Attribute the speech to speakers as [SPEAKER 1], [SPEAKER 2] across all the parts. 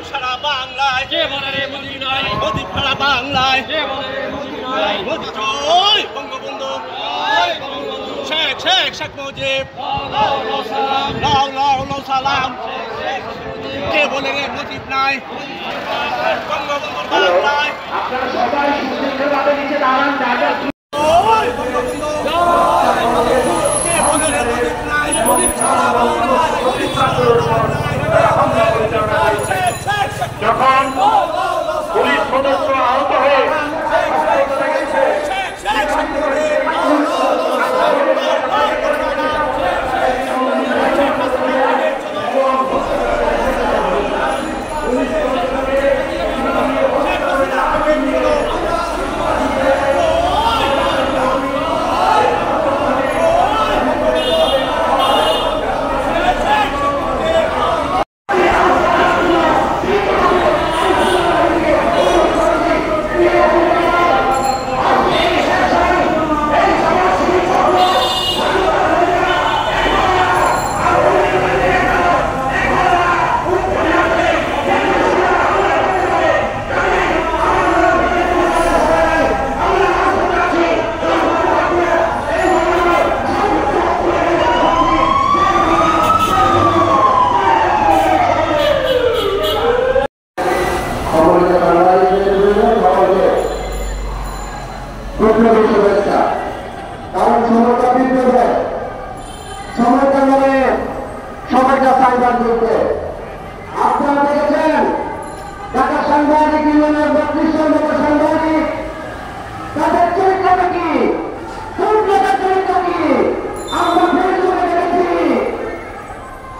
[SPEAKER 1] মুজিব সারা বাংলায় কে বলে রে মুজিব নাই মুজিব সারা বাংলায় কে বলে রে মুজিব নাই মুজিব জয় বঙ্গবন্ধু জয় বঙ্গবন্ধু শেখ শেখ শেখ মুজিব লাও লাও লাও সালাম কে বলে রে মুজিব নাই বঙ্গবন্ধুর বাংলায় আপনারা সবাই সুন্দরভাবে নিচে দাঁড়ান জায়গা জয় বঙ্গবন্ধু জয় বঙ্গবন্ধু কে বলে রে মুজিব নাই মুজিব সারা বাংলায় মুজিব সারা বাংলায় যখন পুলিশ সদস্য আহত হয়ে আপনারা দেখেছেন ঢাকা সাংবাদিক ইউনিয়নের 32 জন সাংবাদিক তাদের চরিত্রটা কি চরিত্র কি আমরা ফেসবুকে দেখেছি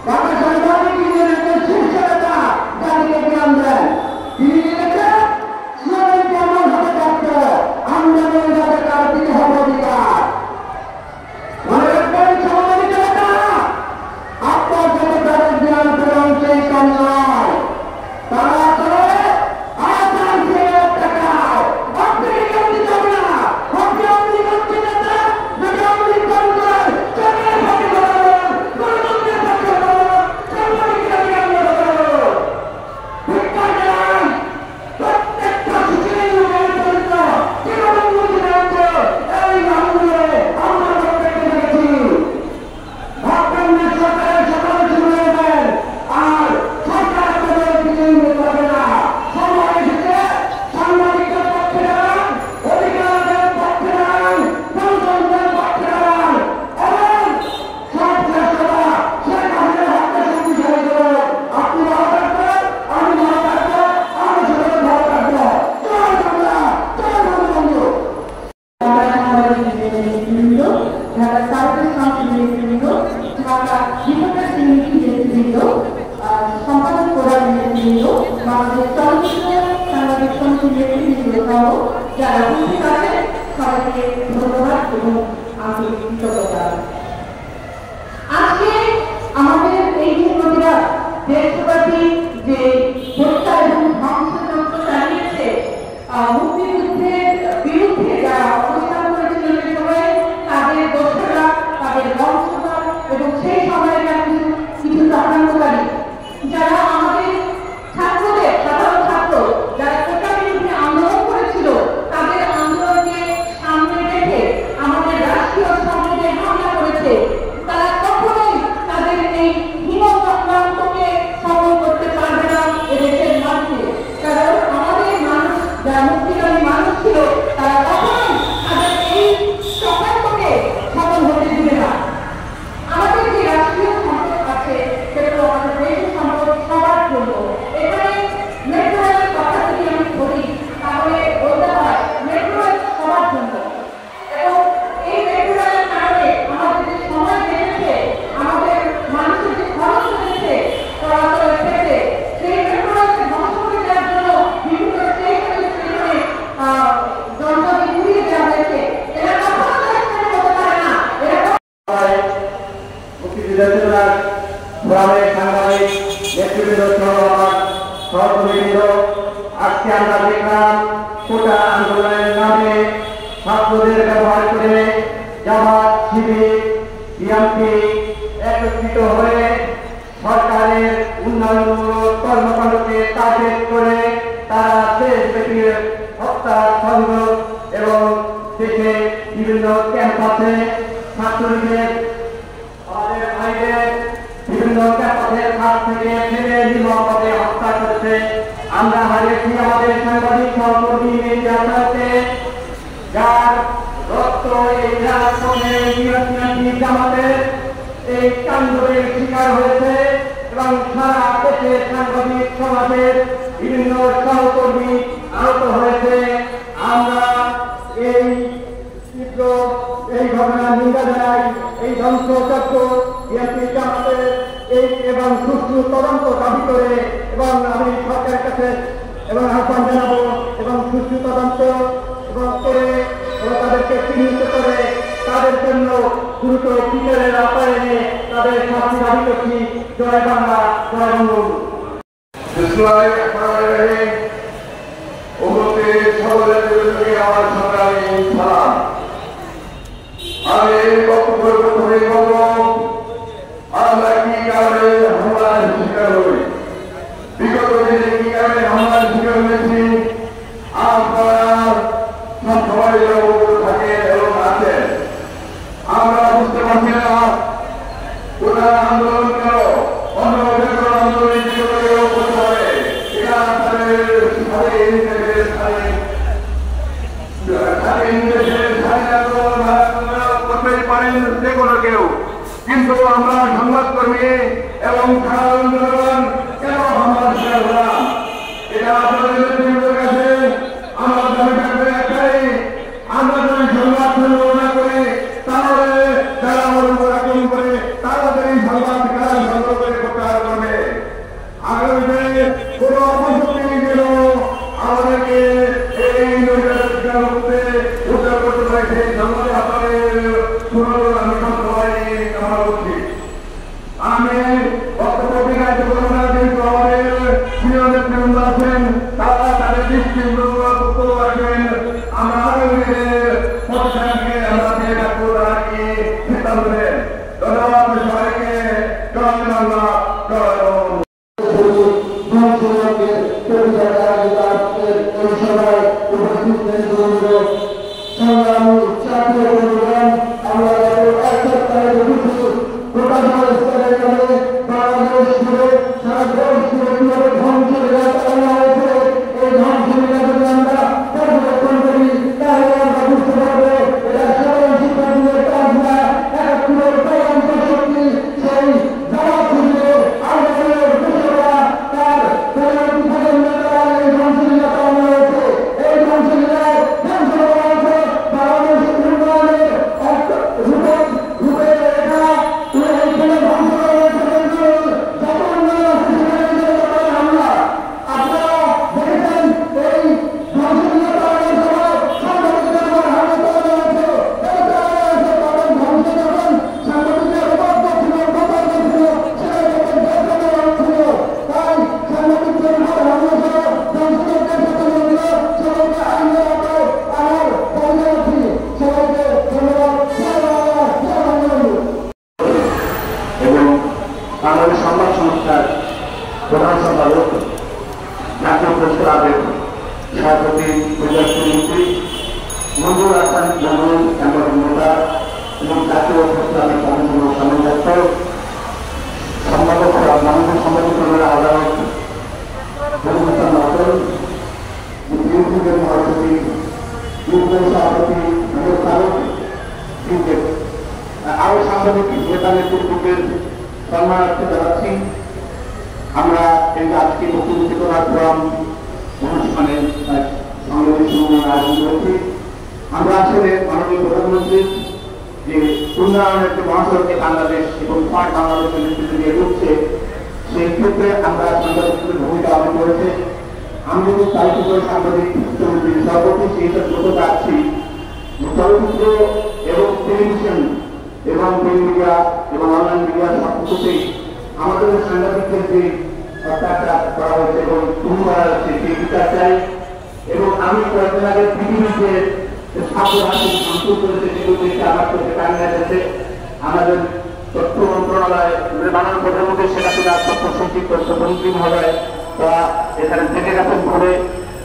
[SPEAKER 1] ঢাকা সাংবাদিক ইউনিয়নের শীর্ষ নেতা যাদেরকে বিরাম দেন তিনি লিখেছেন শ্রমিক কেমন হতে থাকত আমদানি যাদের কার দিকে হবে অধিকার মনে রাখবেন সাংবাদিক নেতা আপনার সাথে তাদের বিরাম ফেরন সেই কন্যায় তারা আসলে আসাম ছেড়ে টাকায় আপনি করতে যাবে না আপনি করতে যেতে যদি আপনি করেন চলে ভাবে করেন গণতন্ত্রের পক্ষে করেন সাংবাদিকরা বিরাম করেন ভিক্ষা দেন প্রত্যেকটা সুশীল লোকের চরিত্র কিভাবে বুঝে রয়েছে এই আন্দোলনে আমরা প্রত্যেকে দেখেছি ভাববেন না সরকারের সকল শুনে দেন আর সরকার আপনাদের কিছুই নিতে হবে না সময় এসেছে সাংবাদিকদের পক্ষে দাঁড়ান অধিকারদের পক্ষে দাঁড়ান গণতন্ত্রের পক্ষে দাঁড়ান এবং সব শ্রেষ্ঠতা শেখ হাসিনার হাতে শক্তিশালী করুন আপনি ভালো থাকবেন আমি ভালো থাকবো আমার সকলে ভালো থাকবো জয় বাংলা জয় বঙ্গবন্ধু ঢাকা সাউথের সাংস্কৃতিক নেতৃবৃন্দ ঢাকা ডিফেন্স নেতৃবৃন্দ সম্পাদক প্রধান নেতৃবৃন্দ বাংলাদেশ চলচ্চিত্র সাংবাদিক সমিতির নেতৃবৃন্দ সহ যারা উপস্থিত আছেন সবাইকে ধন্যবাদ এবং আন্তরিক কৃতজ্ঞতা। আজকে আমাদের এই যে প্রতিবাদ দেশব্যাপী যে হত্যা এবং ধ্বংসযন্ত্র চালিয়েছে মুক্তিযুদ্ধের বিরুদ্ধে যারা অবস্থান করেছিল সেই সময়ে তাদের দোষরা তাদের বংশধর এবং সেই সময়কার কিছু চক্রান্তকারী যারা আমাদের ছাত্রদের সাধারণ ছাত্র যারা কোটা বিরুদ্ধে আন্দোলন করেছিল তাদের আন্দোলনকে সামনে রেখে আমাদের রাষ্ট্রীয় সম্পদে হামলা করেছে তারা কখনোই তাদের এই হীন চক্রান্তকে সফল করতে পারবে না এদেশের মাঝে কারণ আমাদের মানুষ যারা মুক্তিকামী মানুষ ছিল তারা কখনোই তাদের এই চক্রান্তকে সফল হতে দিবে না। আমাদের যে রাষ্ট্রীয় সম্পদ আছে সেগুলো আমাদের দেশের সম্পদ সবার জন্য। এখানে মেট্রো রেলের কথা যদি আমি বলি তাহলে বলতে হয় মেট্রো রেল সবার জন্য এবং এই মেট্রো রেলের কারণে আমাদের যে সময় বেড়েছে আমাদের মানুষের যে খরচ বেড়েছে চলাচলের ক্ষেত্রে সেই মেট্রো রেলকে ধ্বংস করে দেওয়ার জন্য বিভিন্ন স্টেশনে যন্ত্রকে ঘুরিয়ে দেওয়া হয়েছে। এরা কখনো স্টেশনে হতে পারে না। সাংবাদিক নেতৃবৃন্দ সহকর্মীবৃন্দ আজকে আমরা দেখলাম কোটা আন্দোলনের নামে ছাত্রদের ব্যবহার করে জামাত শিবির বিএনপি একত্রিত হয়ে সরকারের উন্নয়নমূলক কর্মকাণ্ডকে বিভিন্ন সহকর্মী আহত হয়েছে। আমরা এই তীব্র এই ঘটনার নিন্দা জানাই। এই ধ্বংসযজ্ঞ বিএনপি জামাতের এই এবং সুষ্ঠু তদন্ত দাবি করে এবং আমি সরকারের কাছে এবং আহ্বান জানাবো এবং সুষ্ঠু তদন্ত এবং করে এবং তাদেরকে চিহ্নিত করে তাদের জন্য দ্রুত বিচারের আওতায় এনে তাদের শাস্তি দাবি করছি। জয় বাংলা, জয় বঙ্গবন্ধু।
[SPEAKER 2] আমার সংগ্রামী সালাম। আমি এই বক্তব্য প্রথমে বলব, আমরা কি কারণে হামলার শিকার হই, বিগত দিনে কি কারণে হামলার শিকার হয়েছি আপনারা সবাই অবগত থাকে এবং আছেন। আমরা বুঝতে পারছি না ওনার আন্দোলন কেন অন্য আন্দোলন করতে পারে। এটা তাদের করতেই পারেন যে কোনো কেউ, কিন্তু আমরা সংবাদকর্মী এবং সাধারণ জনগণ কেন হামলার শিকার হলাম এটা আপনাদের কাছে আমার দাবি থাকবে একটাই, আমরা যদি সংবাদ সংগ্রহ না করি তাহলে যারা আমার উপর আক্রমণ করে তাদের এই সংবাদ কারা সংগ্রহ করে প্রচার করবে। আগামী দিনে কোন অপশক্তি যেন আমাদেরকে এই শিকার করতে উদ্ধার করতে পারে সেই সংবাদে আপনাদের আমি সবাই কামনা করছি। আমি বক্তব্য বিকাশে করব না, কিন্তু আমাদের প্রিয় নেতৃবৃন্দ আছেন তারা তাদের দৃষ্টি বক্তব্য রাখবেন। আমরা আগামী দিনে প্রতিষ্ঠানকে আমরা দিয়ে রাখবো তারা কি সিদ্ধান্ত নেন। ধন্যবাদ সবাইকে। জয় বাংলা, জয় বাংলাদেশ সংবাদ সংস্থার প্রধান সম্পাদক জাতীয় প্রেসক্লাবের সভাপতি প্রজাতন্ত্রী মঞ্জুর হাসান মঞ্জুর নেতা এবং জাতীয় প্রেসক্লাবের কমিশনের সমন্বয়ক সম্পাদক বাংলাদেশ সংবাদকর্মীর আদালত মধুসূদন নটল, বিএনপির মহাসচিব যুগ্ম সভাপতি মেজর ফারুক, আরো সাংবাদিক নেতা নেতৃত্বের সম্মানার্থে জানাচ্ছি। আমরা এই আজকে মুখ্যমন্ত্রী করার ফোরাম অনুষ্ঠানে সংগ্রামী আয়োজন করেছি। আমরা আসলে মাননীয় প্রধানমন্ত্রীর যে উন্নয়নের যে মহাসড়কে বাংলাদেশ এবং স্মার্ট বাংলাদেশের নেতৃত্ব দিয়ে এগোচ্ছে সেই ক্ষেত্রে আমরা সাংবাদিকদের ভূমিকা পালন করেছে। আমি যদি দায়িত্ব করে সাংবাদিক সভাপতি সেই সব করতে চাচ্ছি, চলচ্চিত্র এবং টেলিভিশন এবং প্রিন্ট মিডিয়া এবং অনলাইন মিডিয়া সব কিছুতেই আমাদের সাংবাদিকদের যে অত্যাচার করা হয়েছে এবং খুন করা হচ্ছে সেই বিচার চাই। এবং আমি কয়েকদিন আগে পৃথিবীতে ছাত্র হাসি সংযোগ করেছে সেগুলো দেখে আমার চোখে কান্না এসেছে। আমাদের তথ্য মন্ত্রণালয় মাননীয় প্রধানমন্ত্রী শেখ হাসিনার তথ্য সচিব তথ্যমন্ত্রী মহোদয় তারা এখানে থেকে গেছেন করে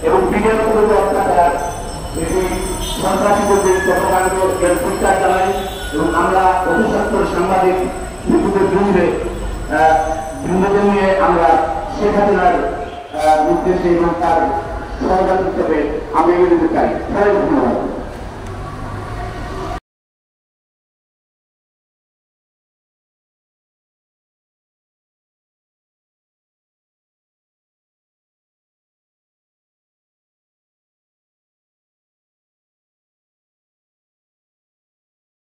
[SPEAKER 2] এবং বিজ্ঞান করে যে অত্যাচার এটি সন্ত্রাসীদের যে কর্মকাণ্ড এর প্রচার চালাই এবং আমরা অভিশপ্ত সাংবাদিক বিদ্যুতের বৃন্দদের নিয়ে আমরা শেখ হাসিনার উদ্দেশ্যে এবং তার সহযোগিতা হিসেবে আমি এগিয়ে দিতে চাই। ধন্যবাদ।